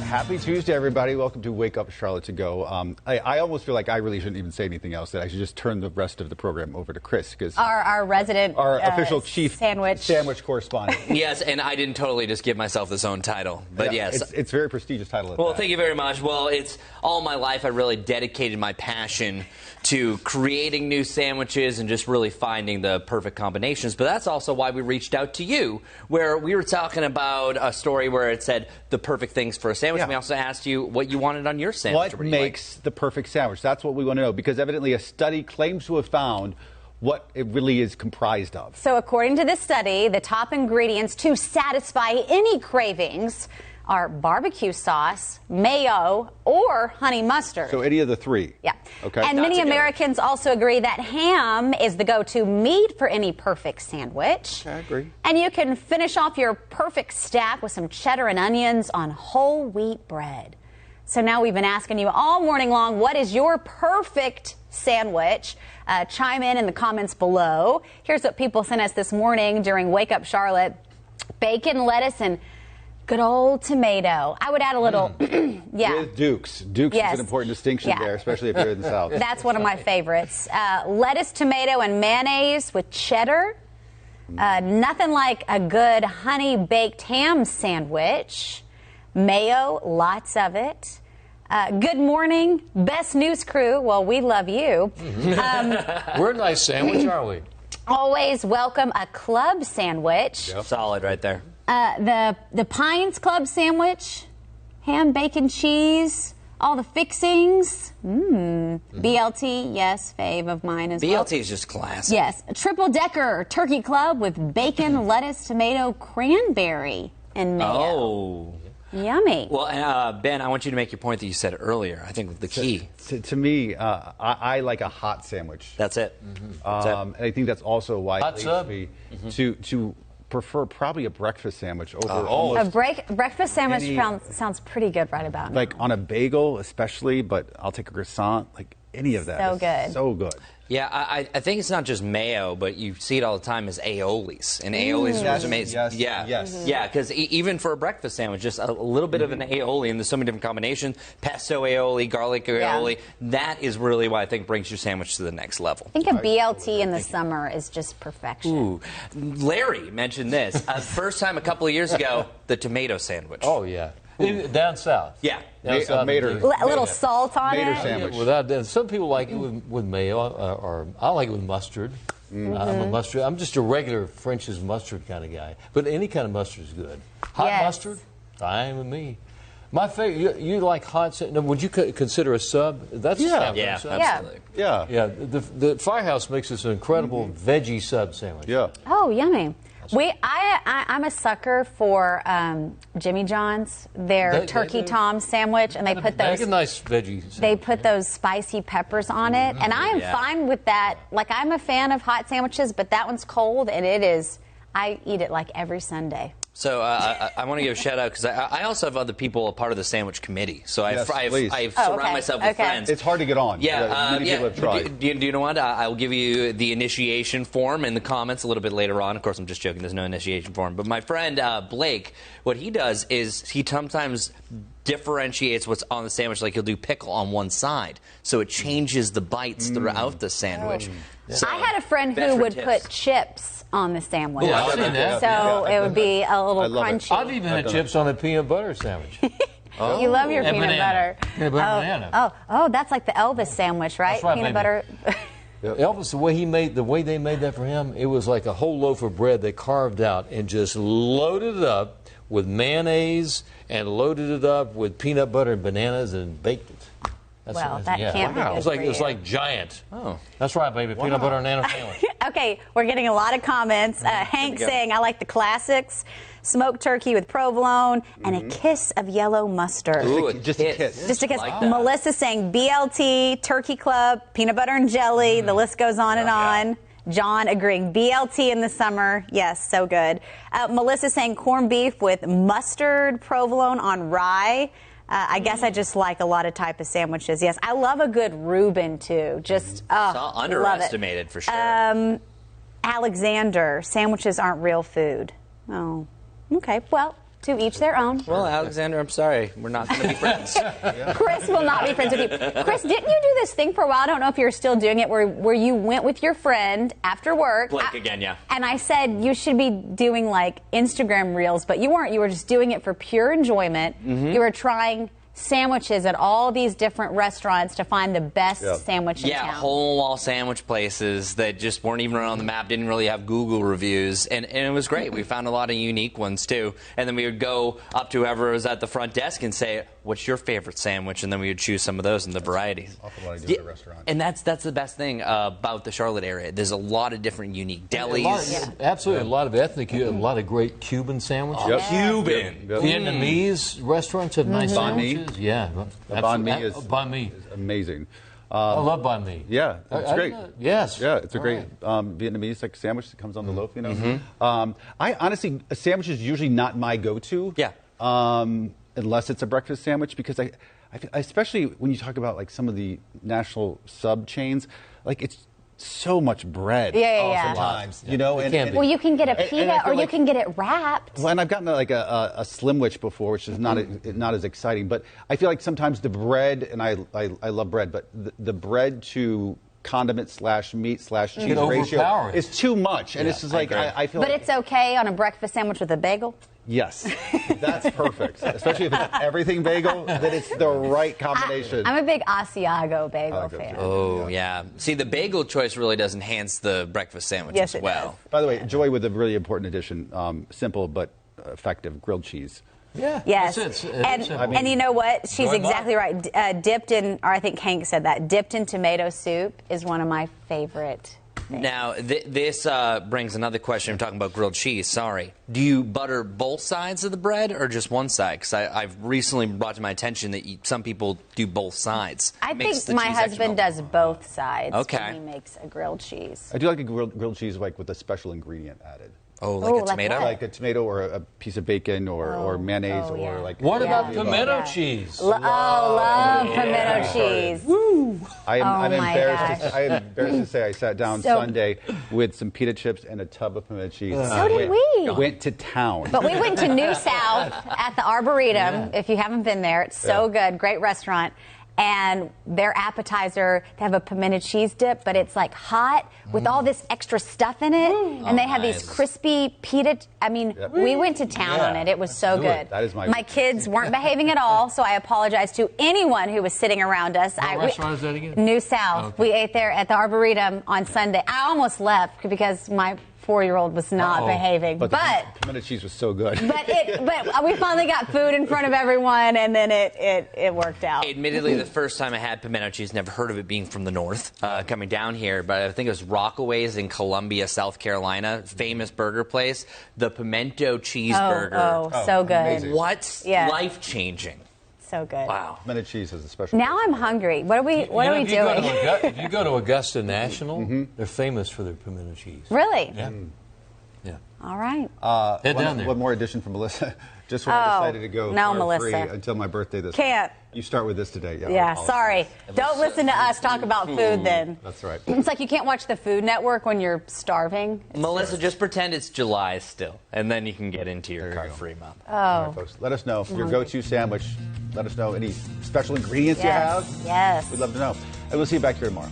Happy Tuesday, everybody. Welcome to Wake Up Charlotte to Go. I almost feel like I really shouldn't even say anything else, that I should just turn the rest of the program over to Chris, because our resident, our official chief sandwich correspondent. Yes, and I didn't totally just give myself this own title, but yeah, yes. It's a very prestigious title. Well, thank you very much. Well, it's all my life I really dedicated my passion to creating new sandwiches and just really finding the perfect combinations. But that's also why we reached out to you, where we were talking about a story where it said the perfect things for a sandwich. Yeah. We also asked you what you wanted on your sandwich. What makes the perfect sandwich? That's what we want to know, because evidently a study claims to have found what it really is comprised of. So according to this study, the top ingredients to satisfy any cravings are barbecue sauce, mayo, or honey mustard. So any of the three? Yeah. Okay. And many Americans also agree that ham is the go-to meat for any perfect sandwich. I agree. And you can finish off your perfect stack with some cheddar and onions on whole wheat bread. So now we've been asking you all morning long, what is your perfect sandwich? Chime in the comments below. Here's what people sent us this morning during Wake Up Charlotte. Bacon, lettuce, and good old tomato. I would add a little, yeah. With Dukes. Dukes is an important distinction there, especially if you're in the South. That's one of my favorites. Lettuce, tomato, and mayonnaise with cheddar. Nothing like a good honey-baked ham sandwich. Mayo, lots of it. Good morning, best news crew. Well, we love you. We're a nice sandwich, aren't we? Always welcome a club sandwich. Yep. Solid right there. The Pines Club sandwich, ham, bacon, cheese, all the fixings. BLT, yes, fave of mine as well. BLT is just classic. Yes, a triple decker turkey club with bacon, lettuce, tomato, cranberry, and mayo. Oh. Yummy. Well, Ben, I want you to make your point that you said earlier. I think the key. To me, I like a hot sandwich. That's it. And I think that's also why Hot it sub? leads me to prefer probably a breakfast sandwich over A almost breakfast sandwich any- sounds pretty good right about now. like on a bagel, especially. But I'll take a croissant. Like any of that. So is good. So good. Yeah, I think it's not just mayo, but you see it all the time as aiolis. And aiolis Yes, is amazing. yes, yeah, yes. Yeah, because even for a breakfast sandwich, just a little bit of an aioli, and there's so many different combinations, pesto aioli, garlic aioli, that is really what I think brings your sandwich to the next level. I think a BLT in the summer is just perfection. Ooh, Larry mentioned this. First time a couple of years ago, the tomato sandwich. Oh, yeah. Down south. Yeah. Down south. Mater. A little salt on Mater it. sandwich. Without, some people like it with mayo, or I like it with mustard. I'm a mustard. I'm just a regular French's mustard kind of guy. But any kind of mustard is good. Hot Yes. mustard, fine with me. My favorite. You like hot? Now, would you consider a sub? That's Yeah. Yeah, sub. absolutely. Yeah. Yeah. The Firehouse makes us an incredible veggie sub sandwich. Yeah. Oh, yummy. I'm a sucker for Jimmy John's, their turkey tom sandwich, and they put Make those. a nice veggie sandwich. They put those spicy peppers on it, and I am fine with that. Like, I'm a fan of hot sandwiches, but that one's cold, and it is. I eat it like every Sunday. So I want to give a shout out because I also have other people a part of the sandwich committee. So I surround myself with friends. It's hard to get on. Yeah, many people have tried. Do you know what? I'll give you the initiation form in the comments a little bit later on. Of course, I'm just joking. There's no initiation form. But my friend Blake, what he does is he sometimes differentiates what's on the sandwich. Like he'll do pickle on one side, so it changes the bites throughout the sandwich. So, I had a friend who would put chips on the sandwich. Yeah, I've seen that. So it would be a little I love it. crunchy. I've even had chips on a peanut butter sandwich. You love your And peanut banana. butter. Peanut butter and banana. Oh, that's like the Elvis sandwich, right? That's right, Peanut baby. butter. Elvis, the way they made that for him, it was like a whole loaf of bread they carved out and just loaded it up with mayonnaise and loaded it up with peanut butter and bananas and baked it. Well, that can't be good It was like giant. Oh, that's right, baby. Peanut butter and banana sandwich. Okay, we're getting a lot of comments. Hank saying, I like the classics, smoked turkey with provolone, and a kiss of yellow mustard. Ooh, Just a kiss. Just a kiss. Like that. Melissa saying BLT, turkey club, peanut butter and jelly. The list goes on and on. John agreeing BLT in the summer. Yes, so good. Melissa saying corned beef with mustard, provolone on rye. I guess I just like a lot of type of sandwiches. Yes, I love a good Reuben too. Just underestimated for sure. Alexander, sandwiches aren't real food. Oh, okay. Well, To each their own. Well, Alexander, I'm sorry. We're not going to be friends. Chris will not be friends with you. Chris, didn't you do this thing for a while? I don't know if you're still doing it, where you went with your friend after work. Blake again, yeah. And I said you should be doing like Instagram reels, but you weren't. You were just doing it for pure enjoyment. You were trying sandwiches at all these different restaurants to find the best sandwich in town. Yeah, hole-in-wall sandwich places that just weren't even on the map, didn't really have Google reviews, and it was great. We found a lot of unique ones, too. And then we would go up to whoever was at the front desk and say, what's your favorite sandwich? And then we would choose some of those in the varieties. Often what I do at a restaurant. And that's the best thing about the Charlotte area. There's a lot of different unique delis. Absolutely, a lot of ethnic, a lot of great Cuban sandwiches. Cuban. Vietnamese restaurants have nice sandwiches. Yeah, Banh mi is amazing. I love banh mi. Yeah, it's great. Yes. Yeah, it's a great Vietnamese like sandwich that comes on the loaf, you know. I honestly, a sandwich is usually not my go-to. Yeah. Unless it's a breakfast sandwich, because I especially when you talk about like some of the national sub chains, like it's so much bread. Yeah. Sometimes, you know. Well, you can get a pita or you can get it wrapped. Well, and I've gotten like a slimwich before, which is not as exciting. But I feel like sometimes the bread, and I love bread, but the bread to condiment / meat / cheese ratio is too much, and it's just like I feel. But like, it's okay on a breakfast sandwich with a bagel. Yes, that's perfect. Especially if it's everything bagel, then it's the right combination. I'm a big Asiago bagel fan. Oh, yeah. See, the bagel choice really does enhance the breakfast sandwich Yes, as well. Does. By the way, Joy with a really important addition, simple but effective, grilled cheese. Yeah. Yes. That's it. And you know what? She's exactly right. Dipped in, or I think Hank said that, dipped in tomato soup is one of my favorite things. Now, this brings another question. I'm talking about grilled cheese. Sorry. Do you butter both sides of the bread or just one side? Because I've recently brought to my attention that some people do both sides. I think my husband does both sides when he makes a grilled cheese. I do like a grilled cheese like with a special ingredient added. Oh, like a tomato? What? Like a tomato or a piece of bacon or mayonnaise or like. What about pimento cheese? Love pimento cheese. Woo! I'm embarrassed. I am embarrassed to say I sat down Sunday with some pita chips and a tub of pimento cheese. So did we. Went to town. But we went to New South at the Arboretum. If you haven't been there, it's so good. Great restaurant. And their appetizer, they have a pimento cheese dip, but it's like hot with all this extra stuff in it. And they have these crispy pita. I mean, we went to town on it. It was so good. That is my kids weren't behaving at all, so I apologize to anyone who was sitting around us. What restaurant is that again? New South. Okay. We ate there at the Arboretum on Sunday. I almost left because my 4-year-old was not behaving. But the pimento cheese was so good. But we finally got food in front of everyone, and then it worked out. Admittedly, the first time I had pimento cheese, never heard of it being from the north, coming down here, but I think it was Rockaway's in Columbia, South Carolina, famous burger place. The pimento cheeseburger. Oh, so good. Amazing. What? Yeah. Life-changing. So good. Wow. Pimento cheese is a special. Now I'm hungry. What are we doing? If you go to Augusta National, they're famous for their pimento cheese. Really? Yeah. Yeah. All right. Head down there. One more addition from Melissa. Just when I decided to go free until my birthday this Can't. You start with this today. Yeah, sorry. Don't listen to us talk about food then. That's right. It's like you can't watch the Food Network when you're starving. Melissa, just pretend it's July still, and then you can get into your carb-free month. All right, folks. Let us know your go-to sandwich. Let us know any special ingredients you have. Yes. We'd love to know. And we'll see you back here tomorrow.